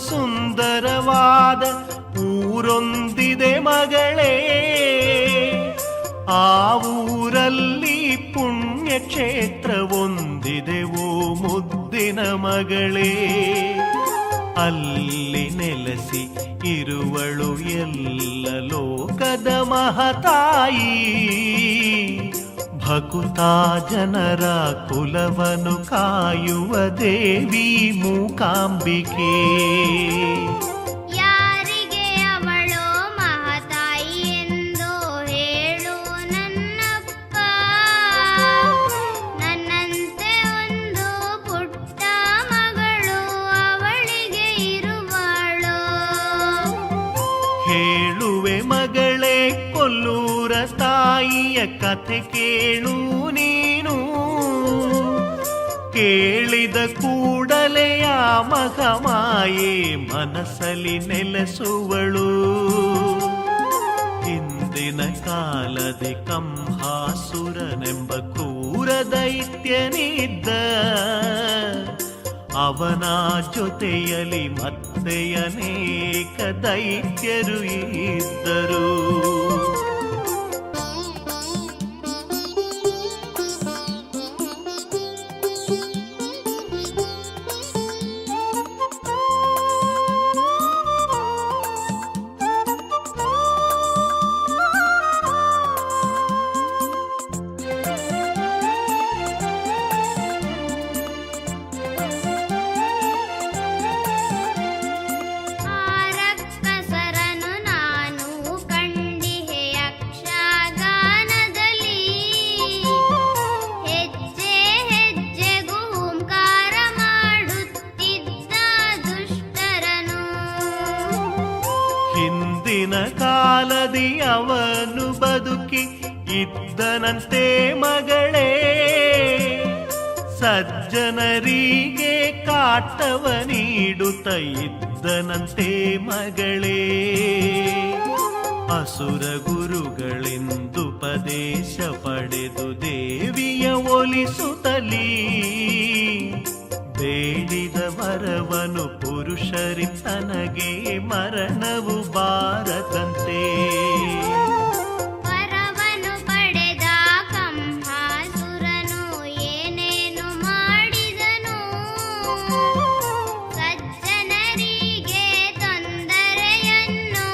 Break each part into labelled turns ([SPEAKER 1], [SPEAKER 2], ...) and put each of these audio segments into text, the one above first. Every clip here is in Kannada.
[SPEAKER 1] ಸುಂದರವಾದ ಊರೊಂದಿದೆ ಮಗಳೇ. ಆ ಊರಲ್ಲಿ ಪುಣ್ಯಕ್ಷೇತ್ರವೊಂದಿದೆ ಓ ಮುದ್ದಿನ ಮಗಳೇ. ಅಲ್ಲಿ ನೆಲೆಸಿ ಇರುವಳು ಎಲ್ಲ ಲೋಕದ ಮಹತಾಯಿ. ಭಕುತಾ ಜನರ ಕುಲವನು ಕಾಯುವ ದೇವಿ ಮೂಕಾಂಬಿಕೆ.
[SPEAKER 2] ಯಾರಿಗೆ ಅವಳೋ ಮಹತಾಯಿ ಎಂದು ಹೇಳು ನನ್ನಪ್ಪ. ನನ್ನಂತೆ ಒಂದು ಪುಟ್ಟ ಮಗಳು ಅವಳಿಗೆ ಇರುವಳೋ.
[SPEAKER 1] ಹೇಳುವೆ ಮಗಳೇ ಕೊಲ್ಲೂರ ತಾಯಿಯ ಕಥೆ ಕೇಳು ನೀನು. ಕೇಳಿದ ಕೂಡಲೇ ಆ ಮಹಮಾಯೆ ಮನಸ್ಸಲ್ಲಿ ನೆಲೆಸುವಳು. ಹಿಂದಿನ ಕಾಲದಿ ಕಂಹಾಸುರನೆಂಬ ಕ್ರೂರ ದೈತ್ಯನಿದ್ದ. ಅವನ ಜೊತೆಯಲ್ಲಿ ಮತ್ತೆ ಅನೇಕ ದೈತ್ಯರು ಇದ್ದರು. ಹಿಂದಿನ ಕಾಲದಿ ಅವನು ಬದುಕಿ ಇದ್ದನಂತೆ ಮಗಳೇ. ಸಜ್ಜನರಿಗೆ ಕಾಟವ ನೀಡುತ್ತ ಇದ್ದನಂತೆ ಮಗಳೇ. ಅಸುರ ಗುರುಗಳೆಂದುಪದೇಶ ಪಡೆದು ದೇವಿಯ ಒಲಿಸುತ್ತಲೀ ಬೇಡಿದ ವರವನು ಪುರುಷರಿ ತನಗೆ ಮರಣವು ಬಾರದಂತೆ.
[SPEAKER 2] ವರವನು ಪಡೆದ ಕಂಹಾಸುರನು ಏನೇನು ಮಾಡಿದನು. ಸಜ್ಜನರಿಗೆ ತೊಂದರೆಯನ್ನು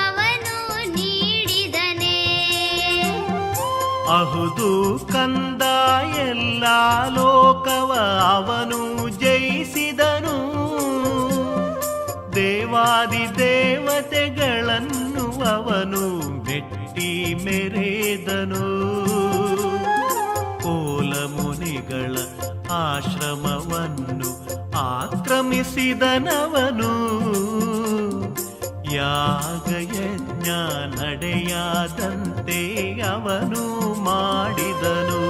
[SPEAKER 2] ಅವನು ನೀಡಿದನೇ.
[SPEAKER 1] ಅಹುದು ಕಂದ ಎಲ್ಲ ಲೋಕವ ಅವನು ಜಯಿಸಿದನು. ದೇವಾದಿ ದೇವತೆಗಳನ್ನು ಅವನು ಮೆಟ್ಟಿ ಮೆರೆದನು. ಕೋಲ ಮುನಿಗಳ ಆಶ್ರಮವನ್ನು ಆಕ್ರಮಿಸಿದನವನು. ಯಾಗಯಜ್ಞ ನಡೆಯಾದಂತೆ ಅವನು ಮಾಡಿದನು.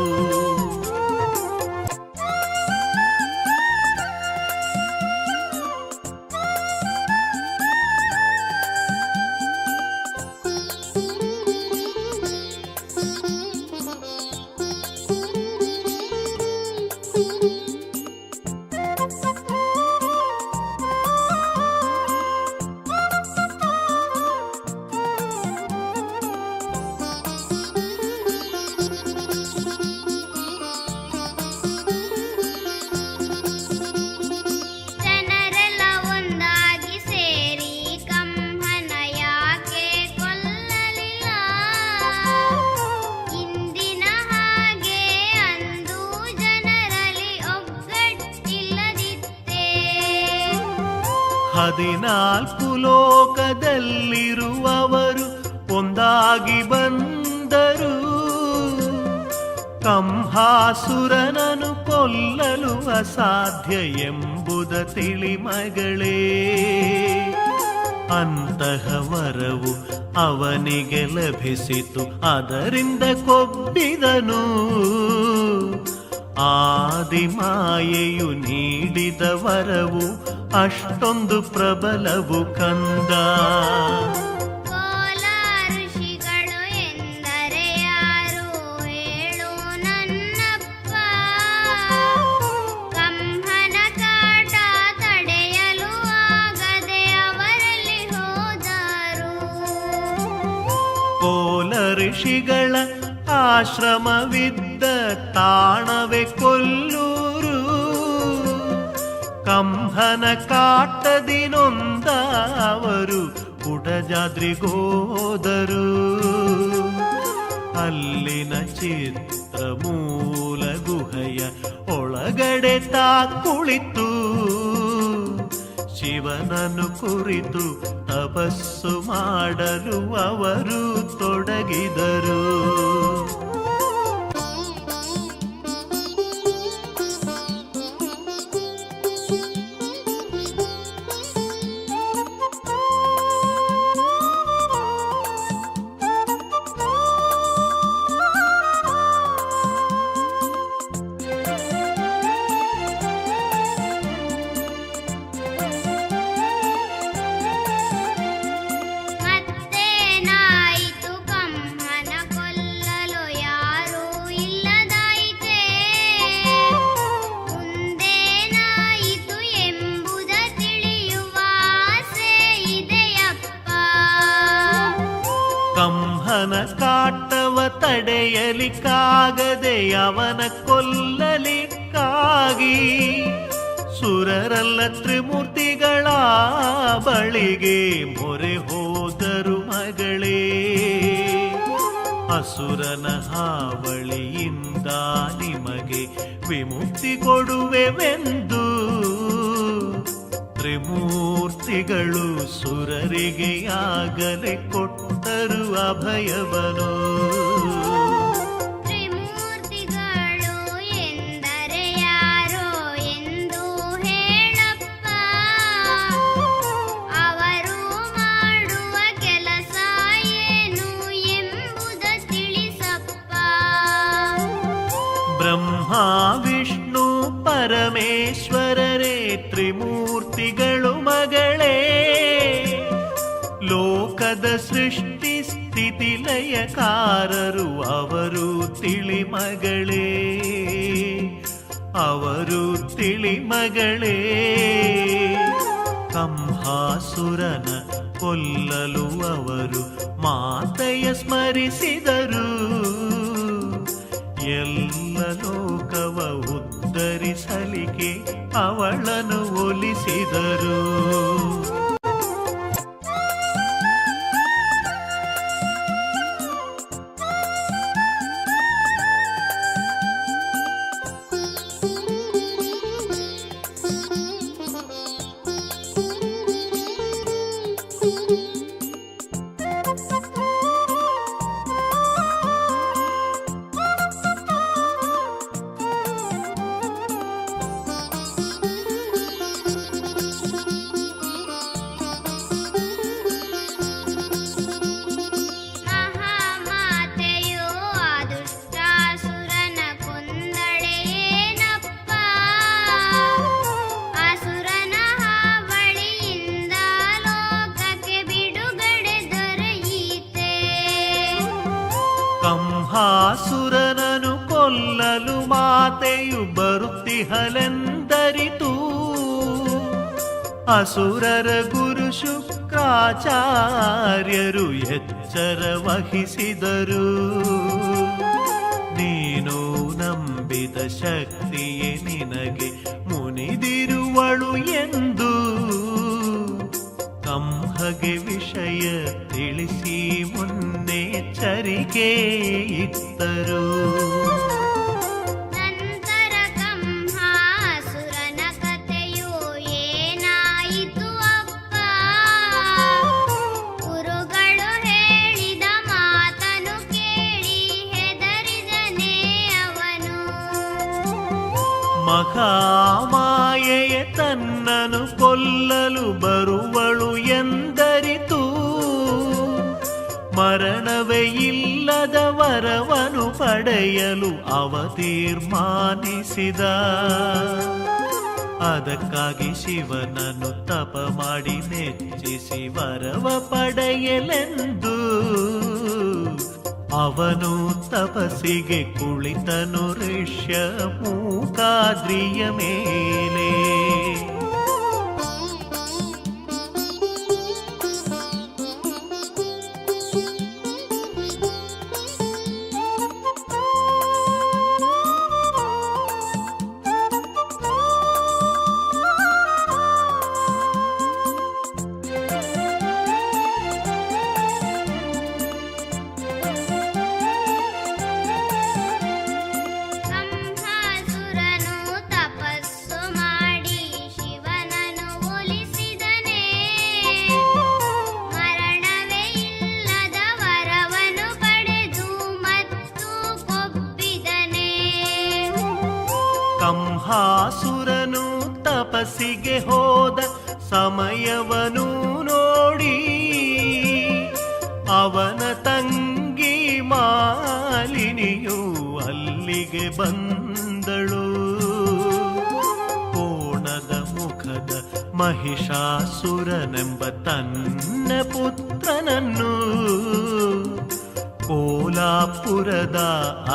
[SPEAKER 1] ಹದಿನಾಲ್ಕು ಲೋಕದಲ್ಲಿರುವವರು ಒಂದಾಗಿ ಬಂದರು. ಕಂಹಾಸುರನನು ಕೊಲ್ಲಲು ಅಸಾಧ್ಯ ಎಂಬುದ ತಿಳಿ ಮಗಳೇ. ಅಂತಹ ವರವು ಅವನಿಗೆ ಲಭಿಸಿತು, ಅದರಿಂದ ಕೊಬ್ಬಿದನು. ಆದಿಮಾಯೆಯು ನೀಡಿದ ವರವು ಅಷ್ಟೊಂದು ಪ್ರಬಲವು ಕಂದ.
[SPEAKER 2] ಋಷಿಗಳು ಎಂದರೆ ಯಾರು ಹೇಳು ನನ್ನಪ್ಪ. ಕಂಹನ ಕಾಟ ತಡೆಯಲು ಆಗದೆ
[SPEAKER 1] ಋಷಿಗಳ ಆಶ್ರಮವಿದ್ದ ತಾಣವೆ ಕೊಲ್ಲೂರು. ಕಂಹನ ಕಾಟದಿ ನೊಂದ ಅವರು ಕುಡಜಾದ್ರಿಗೋದರು. ಅಲ್ಲಿನ ಚಿತ್ರಮೂಲ ಗುಹೆಯ ಒಳಗಡೆ ತಾ ಕುಳಿತು ಶಿವನನ್ನು ಕುರಿತು ತಪಸ್ಸು ಮಾಡಲು ಅವರು ತೊಡಗಿದರು.
[SPEAKER 2] ಮತ್ತೇನಾಯಿತು ಕಂಹನ ಕೊಲ್ಲಲು ಯಾರೂ ಇಲ್ಲದಾಯಿತೇ? ಮುಂದೇನಾಯಿತು ಎಂಬುದ ತಿಳಿಯುವ ಆಸೆ ಇದೆಯಪ್ಪ.
[SPEAKER 1] ಕಂಹನ ಕಾಟವ ತಡೆಯಲಿಕ್ಕಾಗದೆ ಅವನ ಕೊಲ್ಲಲಿಕ್ಕಾಗಿ ಸುರರಲ್ಲ ತ್ರಿಮೂರ್ತಿಗಳ ಬಳಿಗೆ ಮೊರೆ ಹೋದರು ಮಗಳೇ. ಅಸುರನ ಹಾವಳಿಯಿಂದ ನಿಮಗೆ ವಿಮುಕ್ತಿ ಕೊಡುವೆವೆಂದು ತ್ರಿಮೂರ್ತಿಗಳು ಸುರರಿಗೆ ಆಗಲೇ ಕೊಟ್ಟರು ಅಭಯವನು.
[SPEAKER 2] ತ್ರಿಮೂರ್ತಿಗಳು ಎಂದರೆ ಯಾರೋ ಎಂದು ಹೇಳಪ್ಪ. ಅವರು ಮಾಡುವ ಕೆಲಸ ಏನು ಎಂಬುದ ತಿಳಿಸಪ್ಪ.
[SPEAKER 1] ಬ್ರಹ್ಮ ವಿಷ್ಣು ಪರಮೇಶ್ವರರೇ ತ್ರಿಮೂರ್ತಿಗಳು ಮಗಳೇ. ಲೋಕದ ಸೃಷ್ಟಿ ಸ್ಥಿತಿ ಲಯಕಾರರು ಅವರು ತಿಳಿಮಗಳೇ. ಅವರು ತಿಳಿಮಗಳೇ. ಕಂಹಾಸುರನ ಕೊಲ್ಲಲು ಅವರು ಮಾತೆಯ ಸ್ಮರಿಸಿದರು. ಎಲ್ಲ ಲೋಕವ ಉದ್ಧರಿಸಲಿಕ್ಕೆ ಅವಳನ್ನು ಒಲಿಸಿದರು.
[SPEAKER 2] ಮಹಾಮಾತೆಯು ಆ ದುಷ್ಟಾಸುರನ ಕೊಂದಳೇನಪ್ಪ. ಅಸುರನ ಹಾವಳಿಯಿಂದ ಲೋಕಕ್ಕೆ ಬಿಡುಗಡೆ ದೊರೆಯಿತೆ.
[SPEAKER 1] ಕಂಹಾಸುರನನು ಕೊಲ್ಲಲು ಮಾತೆಯು ಬರುತ್ತಿಹಲೆಂದರಿತು. ಅಸುರರ ಗುರು ಶುಕ್ರಾಚಾರ್ಯರು ಎಚ್ಚರ ವಹಿಸಿದರು. ನೀನು ನಂಬಿದ ಶಕ್ತಿಯೇ ನಿನಗೆ ಮುನಿದಿರುವಳು ಎಂದು ಕಂಹಗೆ ವಿಷಯ ತಿಳಿಸಿ ಮುನ್ನೆಚ್ಚರಿಕೆ ಇತ್ತರು.
[SPEAKER 2] ನಂತರ ಕಂಹಾಸುರನ ಕಥೆಯು ಏನಾಯಿತು ಅಪ್ಪ? ಗುರುಗಳು ಹೇಳಿದ ಮಾತನು ಕೇಳಿ ಹೆದರಿದನೇ ಅವನು.
[SPEAKER 1] ಮಹಾಮಾಯೆಯೇ ತನ್ನನು ಕೊಲ್ಲಲು ಬರುವಳು ಎಂದರಿತು. ಮರಣವೇ ಇಲ್ಲದ ವರವನು ಪಡೆಯಲು ಅವ ತೀರ್ಮಾನಿಸಿದ. ಅದಕ್ಕಾಗಿ ಶಿವನನ್ನು ತಪ ಮಾಡಿ ಮೆಚ್ಚಿಸಿ ವರವ ಪಡೆಯಲೆಂದು ಅವನು ತಪಸ್ಸಿಗೆ ಕುಳಿತನು ಋಷ್ಯ ಮೂಕಾದ್ರಿಯ ಮೇಲೆ. ಕಂಹಾಸುರನು ತಪಸ್ಸಿಗೆ ಹೋದ ಸಮಯವನು ನೋಡಿ ಅವನ ತಂಗಿ ಮಾಲಿನಿಯು ಅಲ್ಲಿಗೆ ಬಂದಳು. ಕೋಣದ ಮುಖದ ಮಹಿಷಾಸುರನೆಂಬ ತನ್ನ ಪುತ್ರನನ್ನು ಕೋಲಾಪುರದ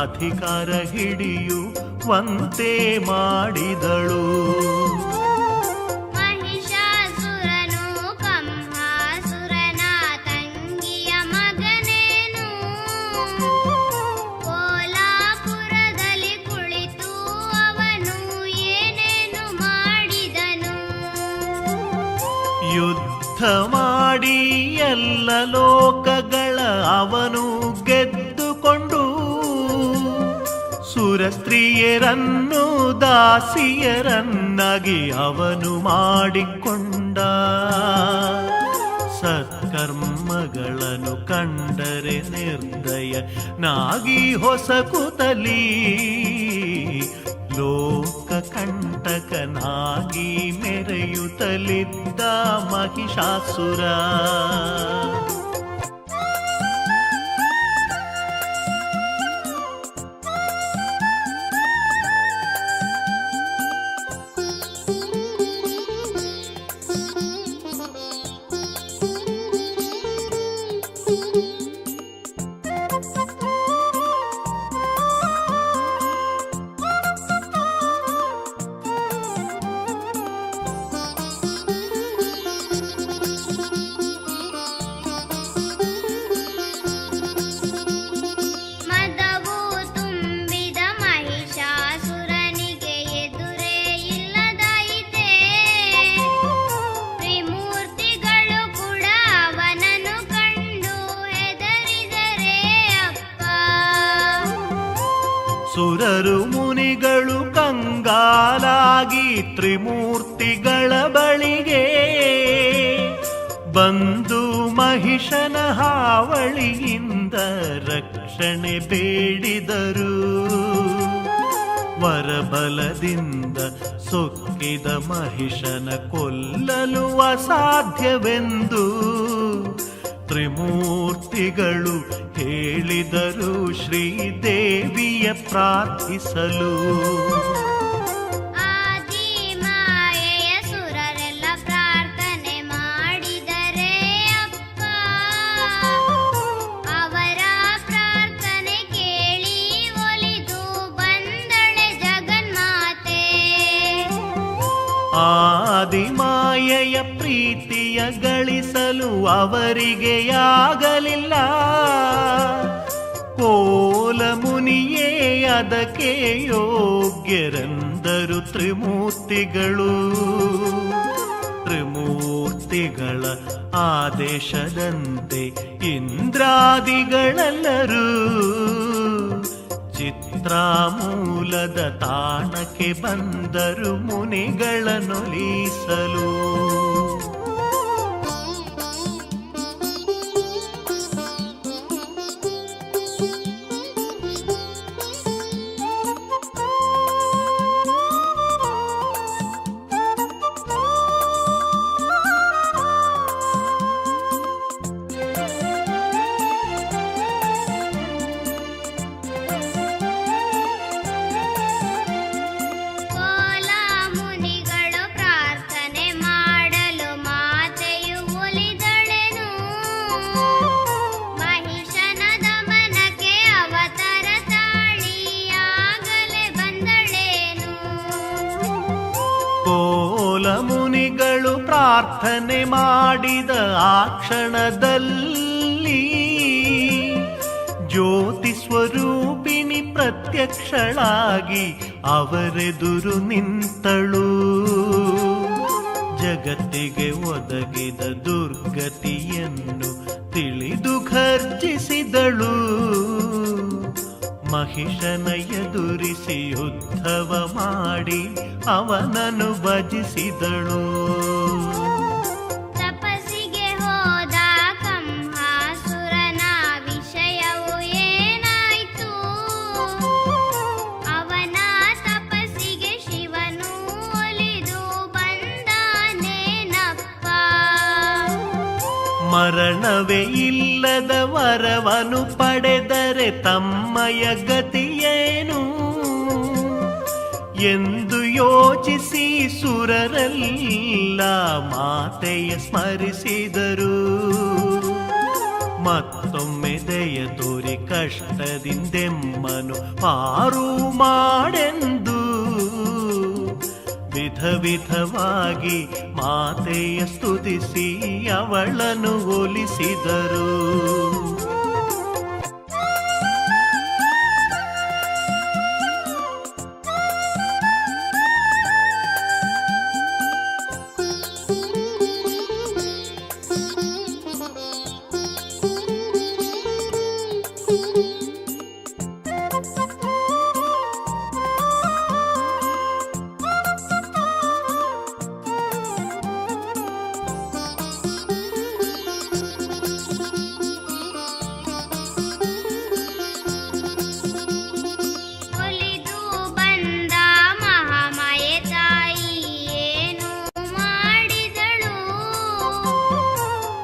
[SPEAKER 1] ಅಧಿಕಾರ ಹಿಡಿಯುವಂತೆ ಮಾಡಿದಳು.
[SPEAKER 2] ಮಹಿಷಾಸುರನು ಕಂಹಾಸುರನ ತಂಗಿಯ ಮಗನೇನು ಕೋಲಾಪುರದಲ್ಲಿ ಕುಳಿತು ಅವನು ಏನೇನು ಮಾಡಿದನು.
[SPEAKER 1] ಯುದ್ಧ ಮಾಡಿ ಎಲ್ಲ ಲೋಕಗಳ ಅವನು ಗೆದ್ದುಕೊಂಡು ಸುರಸ್ತ್ರೀಯರನ್ನು ದಾಸಿಯರನ್ನಾಗಿ ಅವನು ಮಾಡಿಕೊಂಡ. ಸತ್ಕರ್ಮಗಳನ್ನು ಕಂಡರೆ ನಿರ್ದಯನಾಗಿ ಹೊಸಕುತಲಿ ಲೋಕ ಕಂಟಕನಾಗಿ ಮೆರೆಯುತ್ತಲಿದ್ದ ಮಹಿಷಾಸುರ.
[SPEAKER 2] ಮದವು ತುಂಬಿದ ಮಹಿಷಾಸುರನಿಗೆ ಎದುರೇ ಇಲ್ಲದಾಯಿತೆ. ತ್ರಿಮೂರ್ತಿಗಳು ಕೂಡ ಅವನನ್ನು ಕಂಡು ಹೆದರಿದರೆ ಅಪ್ಪ.
[SPEAKER 1] ಸುರರು ಮುನಿಗಳು ಕಂಗಾಲಾಗಿ ತ್ರಿಮೂರ್ತಿಗಳ ಬಳಿಗೆ ಬಂದು ಮಹಿಷನ ಹಾವಳಿಯಿಂದ ರಕ್ಷಣೆ ಬೇಡಿದರು. ವರಬಲದಿಂದ ಸೊಕ್ಕಿದ ಮಹಿಷನ ಕೊಲ್ಲಲು ಅಸಾಧ್ಯವೆಂದು ತ್ರಿಮೂರ್ತಿಗಳು ಹೇಳಿದರು ಶ್ರೀದೇವಿಯ ಪ್ರಾರ್ಥಿಸಲು.
[SPEAKER 2] ಆದಿಮಾಯೆಯ ಸುರರೆಲ್ಲ ಪ್ರಾರ್ಥನೆ ಮಾಡಿದರೆ ಅಪ್ಪ. ಅವರ ಪ್ರಾರ್ಥನೆ ಕೇಳಿ ಒಲಿದು ಬಂದಳೆ ಜಗನ್ಮಾತೆ.
[SPEAKER 1] ಆದಿಮಾಯೆಯ ಪ್ರೀತಿಯ ಗಳಿಸಲು ಅವರಿಗೆ ಆಗಲಿಲ್ಲ. ಕೋಲ ಮುನಿಯೇ ಅದಕ್ಕೆ ಯೋಗ್ಯರೆಂದರು ತ್ರಿಮೂರ್ತಿಗಳು. ತ್ರಿಮೂರ್ತಿಗಳ ಆದೇಶದಂತೆ ಇಂದ್ರಾದಿಗಳೆಲ್ಲರೂ ಚಿತ್ರಾಮೂಲದ ತಾಣಕ್ಕೆ ಬಂದರು ಮುನಿಗಳನ್ನೊಲಿಸಲು.
[SPEAKER 2] ಕೋಲ ಮುನಿಗಳು ಪ್ರಾರ್ಥನೆ ಮಾಡಲು ಮಾತೆಯು ಒಲಿದಳೆನು. ಮಹಿಷನ ದಮನಕ್ಕೆ ಅವತಾರ ತಾಳಿಯಾಗಲೇ ಬಂದಳೇನು.
[SPEAKER 1] ಕೋಲ ಮುನಿಗಳು ಪ್ರಾರ್ಥನೆ ಮಾಡಿದ ಆ ಕ್ಷಣದಲ್ಲಿ ಜ್ಯೋತಿ ಸ್ವರೂಪಿಣಿ ಪ್ರತ್ಯಕ್ಷಳಾಗಿ ಅವರೆದುರು ನಿಂತಳು. ಜಗತ್ತಿಗೆ ಒದಗಿದ ದುರ್ಗತಿಯನ್ನು ತಿಳಿದು ಘರ್ಜಿಸಿದಳು. ಮಹಿಷನ ಎದುರಿಸಿ ಯುದ್ಧವ ಮಾಡಿ ಅವನನ್ನು ಭಜಿಸಿದಳು.
[SPEAKER 2] ತಪಸ್ಸಿಗೆ ಹೋದ ಕಂಹಾಸುರನ ವಿಷಯವು ಏನಾಯಿತು. ಅವನ ತಪಸ್ಸಿಗೆ ಶಿವನ
[SPEAKER 1] ಕ್ಷಣವೇ ಇಲ್ಲದ ವರವನು ಪಡೆದರೆ ತಮ್ಮಯ ಗತಿಯೇನು ಎಂದು ಯೋಚಿಸಿ ಸುರರೆಲ್ಲ ಮಾತೆಯ ಸ್ಮರಿಸಿದರು. ಮತ್ತೊಮ್ಮೆ ದಯ ತೋರಿ ಕಷ್ಟದಿಂದೆಮ್ಮನು ಪಾರು ಮಾಡೆಂದು ವಿಧ ವಿಧವಾಗಿ ಮಾತೆಯ ಸ್ತುತಿಸಿ ಅವಳನ್ನು ಒಲಿಸಿದರು.
[SPEAKER 2] ಒಲಿದು ಬಂದ ಮಹಾಮಾಯೆ ತಾಯಿ ಏನು ಮಾಡಿದಳು?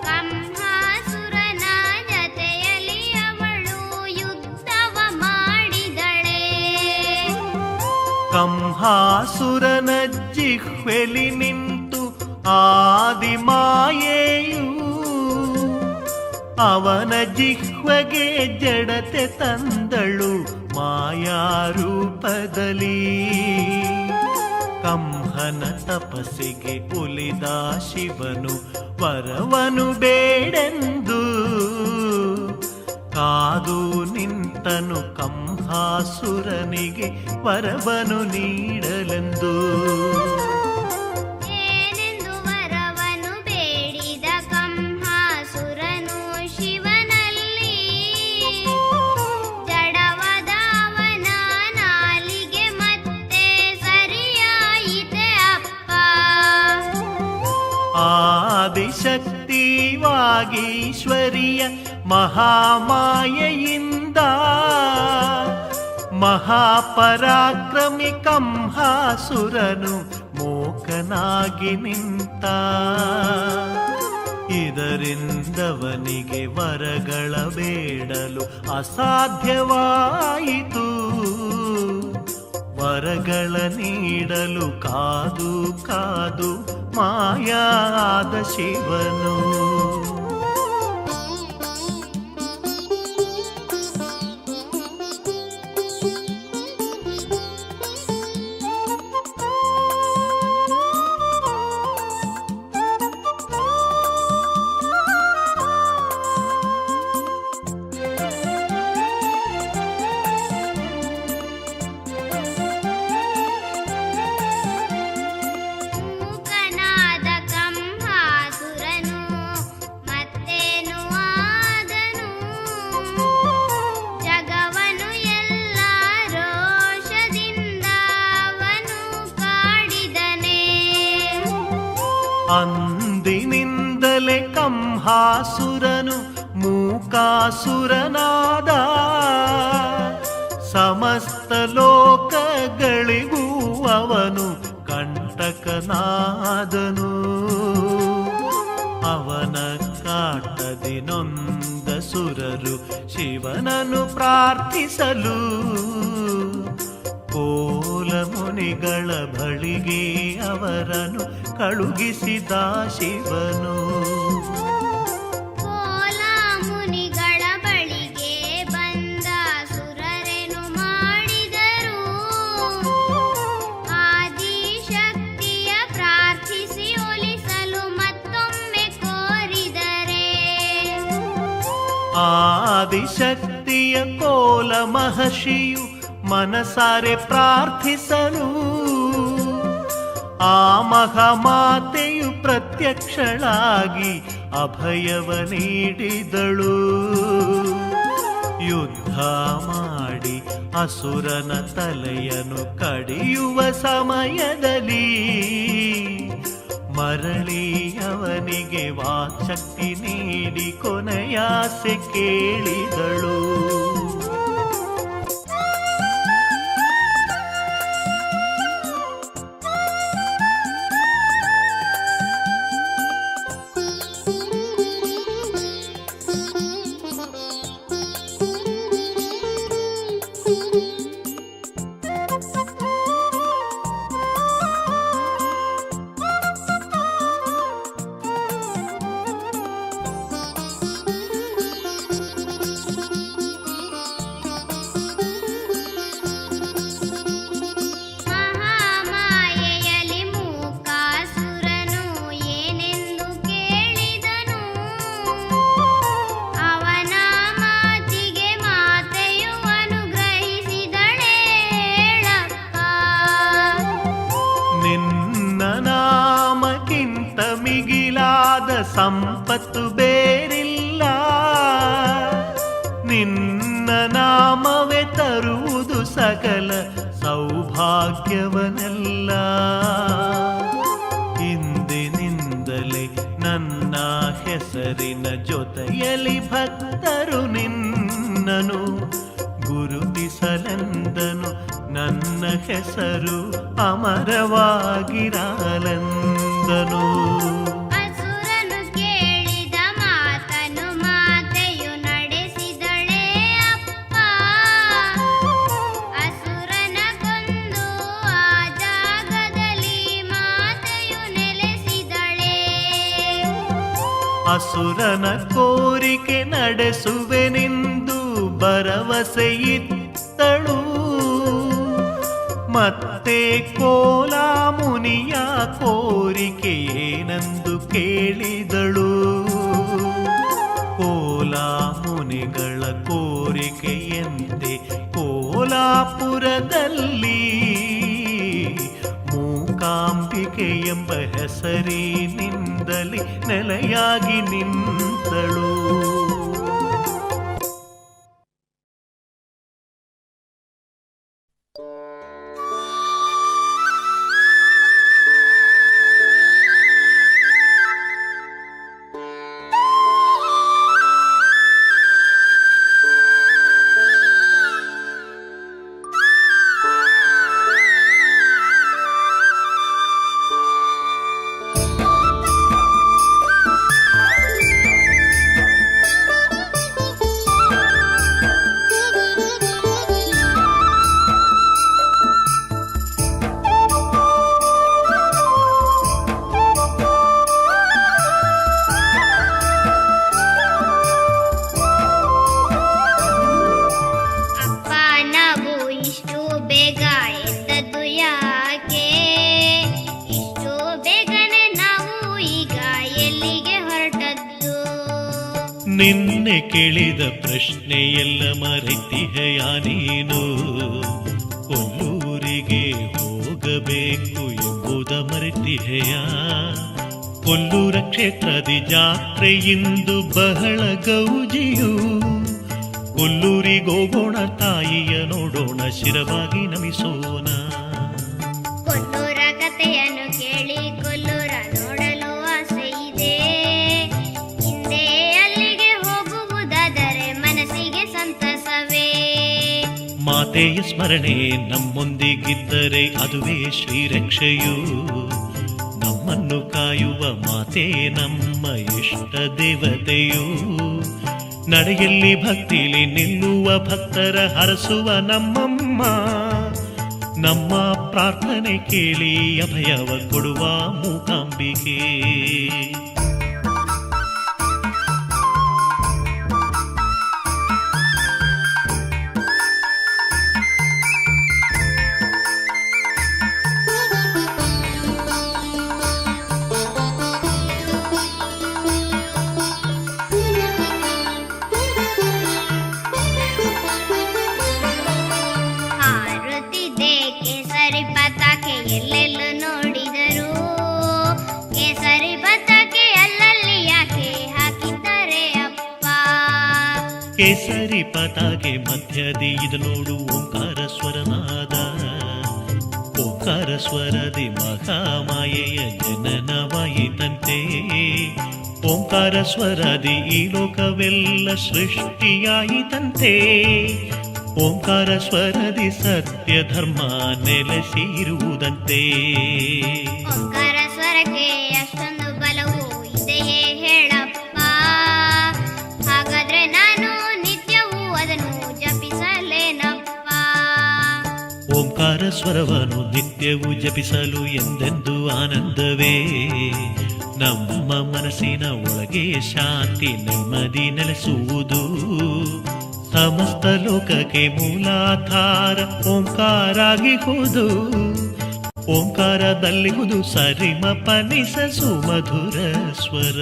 [SPEAKER 2] ಕಂಹಾಸುರನ ಜತೆಯಲ್ಲಿ ಅವಳು ಯುದ್ಧವ ಮಾಡಿದಳೆ.
[SPEAKER 1] ಕಂಹಾಸುರನ ಜಿಹ್ವೆಲಿ ನಿಂತು ಆದಿಮಾಯೆಯು ಅವನ ಜಿಹ್ವೆಗೆ ಜಡತೆ ತಂದಳು ಮಾಯಾರೂಪದಲ್ಲಿ. ಕಂಹನ ತಪಸ್ಸಿಗೆ ಒಲಿದ ಶಿವನು ವರವನು ಬೇಡೆಂದು ಕಾದು ನಿಂತನು ಕಂಹಾಸುರನಿಗೆ ವರವನು ನೀಡಲೆಂದು.
[SPEAKER 2] ಏನೆಂದು ವರವನು ಬೇಡಿದ ಕಂಹಾಸುರನು ಶಿವನಲ್ಲಿ? ಜಡವಾದ ಅವನ ನಾಲಿಗೆ ಮತ್ತೆ ಸರಿಯಾಯಿತೆ ಅಪ್ಪ.
[SPEAKER 1] ಆದಿಶಕ್ತಿವಾಗೀಶ್ವರಿಯ ಮಹಾಮಾಯೆಯಿಂದ ಮಹಾಪರಾಕ್ರಮಿ ಕಂಹಾಸುರನು ಮೂಕನಾಗಿ ನಿಂತ. ಇದರಿಂದವನಿಗೆ ವರಗಳ ಬೇಡಲು ಅಸಾಧ್ಯವಾಯಿತು. ವರಗಳ ನೀಡಲು ಕಾದು ಕಾದು ಮಾಯಾದ ಶಿವನು.
[SPEAKER 2] ಮೂಕನಾದ ಕಂಹಾಸುರನು ಮತ್ತೇನು ಆದನು? ಜಗವನು ಎಲ್ಲ ರೋಷದಿಂದ ಅವನು ಕಾಡಿದನೆ.
[SPEAKER 1] ಅಂದಿನಿಂದಲೇ ಕಂಹಾಸುರನು ಮೂಕಾಸುರನಾದ. ಸಮಸ್ತ ಲೋಕಗಳಿಗೂ ಅವನು ಕಂಟಕನಾದನು. ಅವನ ಕಾಟದಿ ನೊಂದ ಸುರರು ಶಿವನನ್ನು ಪ್ರಾರ್ಥಿಸಲು ಕೋಲ ಮುನಿಗಳ ಬಳಿಗೆ ಅವರನ್ನು ಕಳುಹಿಸಿದ ಶಿವನು.
[SPEAKER 2] ಕೋಲ ಮುನಿಗಳ ಬಳಿಗೆ ಬಂದ ಸುರರೇನು ಮಾಡಿದರು? ಆದಿಶಕ್ತಿಯ ಪ್ರಾರ್ಥಿಸಿ ಒಲಿಸಲು ಮತ್ತೊಮ್ಮೆ ಕೋರಿದರೆ
[SPEAKER 1] ಆದಿಶಕ್ತಿಯ ಕೋಲ ಮಹರ್ಷಿಯು ಮನಸಾರೆ ಪ್ರಾರ್ಥಿಸಲು ಆ ಮಹಾಮಾತೆಯು ಪ್ರತ್ಯಕ್ಷಳಾಗಿ ಅಭಯವ ನೀಡಿದಳು. ಯುದ್ಧ ಮಾಡಿ ಅಸುರನ ತಲೆಯನ್ನು ಕಡಿಯುವ ಸಮಯದಲ್ಲಿ ಮರಳಿ ಅವನಿಗೆ ವಾಕ್ಶಕ್ತಿ ನೀಡಿ ಕೊನೆಯಾಸೆ ಕೇಳಿದಳು. ಸಂಪತ್ತು ಬೇರಿಲ್ಲ, ನಿನ್ನ ನಾಮವೇ ತರುವುದು ಸಕಲ ಸೌಭಾಗ್ಯವನೆಲ್ಲ. ಇಂದಿನಿಂದಲೇ ನನ್ನ ಹೆಸರಿನ ಜೊತೆಯಲ್ಲಿ ಭಕ್ತರು ನಿನ್ನನು ಗುರುತಿಸಲೆಂದನು. ನನ್ನ ಹೆಸರು ಅಮರವಾಗಿರಲೆಂದನು.
[SPEAKER 2] ಅಸುರನು ಕೇಳಿದ ಮಾತನು ಮಾತೆಯು ನಡೆಸಿದಳೇ ಅಪ್ಪ. ಅಸುರನ ಕೊಂದು ಆ ಜಾಗದಲ್ಲಿ ಮಾತೆಯು ನೆಲೆಸಿದಳೇ.
[SPEAKER 1] ಅಸುರನ ಕೋರಿಕೆ ನಡೆಸುವೆನೆಂದು ಭರವಸೆ ಇತ್ತಳು. ಮತ್ತೆ ಕೋಲಾ ಮುನಿಯ ಕೋರಿಕೆ ಏನೆಂದು ಕೇಳಿದಳು. ಕೋಲಾ ಮುನಿಗಳ ಕೋರಿಕೆಯಂತೆ ಕೋಲಾಪುರದಲ್ಲಿ ಮೂಕಾಂಬಿಕೆ ಎಂಬ ಹೆಸರಿನಿಂದಲೇ ನೆಲೆಯಾಗಿ ನಿಂತಳು. ನಿನ್ನೆ ಕೇಳಿದ ಪ್ರಶ್ನೆಯೆಲ್ಲ ಮರೆತಿಹೆಯ ನೀನು. ಕೊಲ್ಲೂರಿಗೆ ಹೋಗಬೇಕು ಎಂಬುದ ಮರೆತಿಹೆಯ. ಕೊಲ್ಲೂರ ಕ್ಷೇತ್ರದಿ ಜಾತ್ರೆ ಇಂದು ಬಹಳ ಗೌಜಿಯು. ಕೊಲ್ಲೂರಿಗೋಗೋಣ, ತಾಯಿಯ ನೋಡೋಣ, ಶಿರವಾಗಿ ನಮಿಸೋಣ.
[SPEAKER 2] ಕೊಲ್ಲೂರ ಕಥೆಯನ್ನು ಕೇಳಿ ಕೊಲ್ಲೂರ ನೋಡಲು ಆಸೆ ಇದೆ. ಹಿಂದೆ ಅಲ್ಲಿಗೆ ಹೋಗುವುದಾದರೆ ಮನಸ್ಸಿಗೆ ಸಂತಸವೇ.
[SPEAKER 1] ಮಾತೆಯ ಸ್ಮರಣೆ ನಮ್ಮೊಂದಿಗಿದ್ದರೆ ಅದುವೇ ಶ್ರೀರಕ್ಷೆಯು. ನಮ್ಮನ್ನು ಕಾಯುವ ಮಾತೆ ನಮ್ಮ ಇಷ್ಟ ದೇವತೆಯು. ನಡೆಯಲ್ಲಿ ಭಕ್ತಿಲಿ ನಿಲ್ಲುವ ಭಕ್ತರ ಹರಸುವ ನಮ್ಮಮ್ಮ. ನಮ್ಮ ಪ್ರಾರ್ಥನೆ ಕೇಳಿ ಅಭಯವ ಕೊಡುವ ಮೂಕಾಂಬಿಕೆ.
[SPEAKER 2] ಎಲ್ಲೆಲ್ಲೂ ನೋಡಿದರು ಕೇಸರಿ ಪತಾಕೆ ಅಲ್ಲಲ್ಲಿ ಯಾಕೆ ಹಾಕಿದ್ದಾರೆ ಅಪ್ಪ.
[SPEAKER 1] ಕೇಸರಿ ಪತಾಕೆ ಮಧ್ಯದಿ ಇದು ನೋಡು ಓಂಕಾರ ಸ್ವರನಾದ. ಓಂಕಾರ ಸ್ವರದಿ ಮಹಾಮಾಯೆಯ ಜನನವಾಯಿತಂತೆ. ಓಂಕಾರ ಸ್ವರದಿ ಈ ಲೋಕವೆಲ್ಲ ಸೃಷ್ಟಿಯಾಯಿತಂತೆ. ಓಂಕಾರ ಸ್ವರದಿ ಸತ್ಯ ಧರ್ಮ ನೆಲೆಸಿರುವುದಂತೆ.
[SPEAKER 2] ಓಂಕಾರ ಸ್ವರಕ್ಕೆ ಅಷ್ಟೊಂದು ಬಲವು ಇದೆಯೇ ಹೇಳಪ್ಪ. ಹಾಗಾದ್ರೆ ನಾನು ನಿತ್ಯವೂ ಅದನ್ನು ಜಪಿಸಲೇನಪ್ಪ.
[SPEAKER 1] ಓಂಕಾರ ಸ್ವರವನ್ನು ನಿತ್ಯವೂ ಜಪಿಸಲು ಎಂದೆಂದು ಆನಂದವೇ. ನಮ್ಮ ಮನಸ್ಸಿನ ಒಳಗೆ ಶಾಂತಿ ನೆಮ್ಮದಿ ನೆಲೆಸುವುದು. ಸಮಸ್ತ ಲೋಕಕ್ಕೆ ಮೂಲಾಧಾರ ಓಂಕಾರಾಗಿಹುದು. ಓಂಕಾರದಲ್ಲಿಹುದು ಸರಿಮ ಪನಿಸ ಸುಮಧುರ ಸ್ವರ.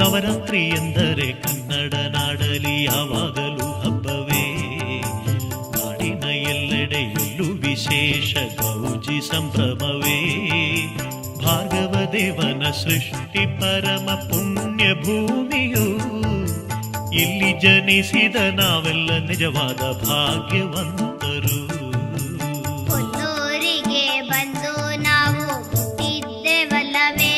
[SPEAKER 1] ನವರಾತ್ರಿ ಎಂದರೆ ಕನ್ನಡ ನಾಡಲಿ ಯಾವಾಗಲೂ ಹಬ್ಬವೇ. ನಾಡಿನ ಎಲ್ಲೆಡೆಯಲ್ಲೂ ವಿಶೇಷ ಗೌಜಿ ಸಂಭ್ರಮವೇ. ಭಾರ್ಗವ ದೇವನ ಸೃಷ್ಟಿ ಪರಮ ಪುಣ್ಯ ಭೂಮಿಯು. ಇಲ್ಲಿ ಜನಿಸಿದ ನಾವೆಲ್ಲ ನಿಜವಾದ ಭಾಗ್ಯವಂತರು.
[SPEAKER 2] ಕೊಲ್ಲೂರಿಗೆ ಬಂದು ನಾವು ಹುಟ್ಟಿದ್ದೇವಲ್ಲವೇ,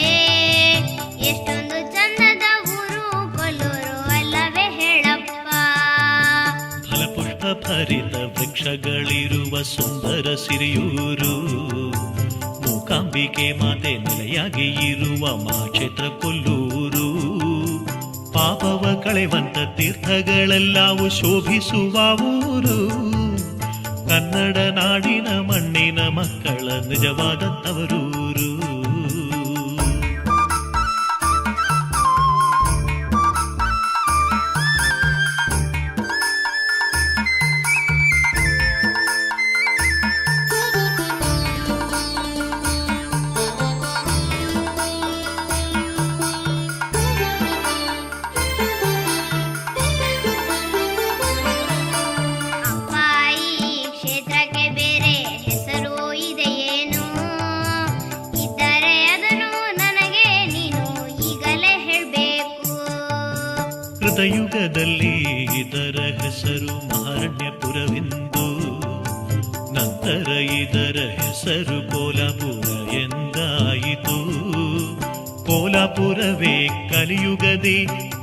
[SPEAKER 2] ಎಷ್ಟೊಂದು ಚಂದದ ಊರು ಕೊಲ್ಲೂರು ಅಲ್ಲವೇ ಹೇಳಪ್ಪ.
[SPEAKER 1] ಫಲಪುಷ್ಪ ಭರಿತ ವೃಕ್ಷಗಳಿರುವ ಸುಂದರ ಸಿರಿಯೂರು. ಮೂಕಾಂಬಿಕೆ ಮಾತೆ ನೆಲೆಯಾಗಿ ಇರುವ ಮಹಾಕ್ಷೇತ್ರ ಕೊಲ್ಲೂರು. ಪಾಪವ ಕಳೆವಂತ ತೀರ್ಥಗಳೆಲ್ಲವೂ ಶೋಭಿಸುವ ಊರು. ಕನ್ನಡ ನಾಡಿನ ಮಣ್ಣಿನ ಮಕ್ಕಳ ನಿಜವಾದ ತವರೂರು. ಯುಗದಲ್ಲಿ ಇದರ ಹೆಸರು ಮಹಾರಣ್ಯಪುರವೆಂದು, ನಂತರ ಇದರ ಹೆಸರು ಕೋಲಾಪುರ ಎಂದಾಯಿತು. ಕೋಲಾಪುರವೇ ಕಲಿಯುಗದಿ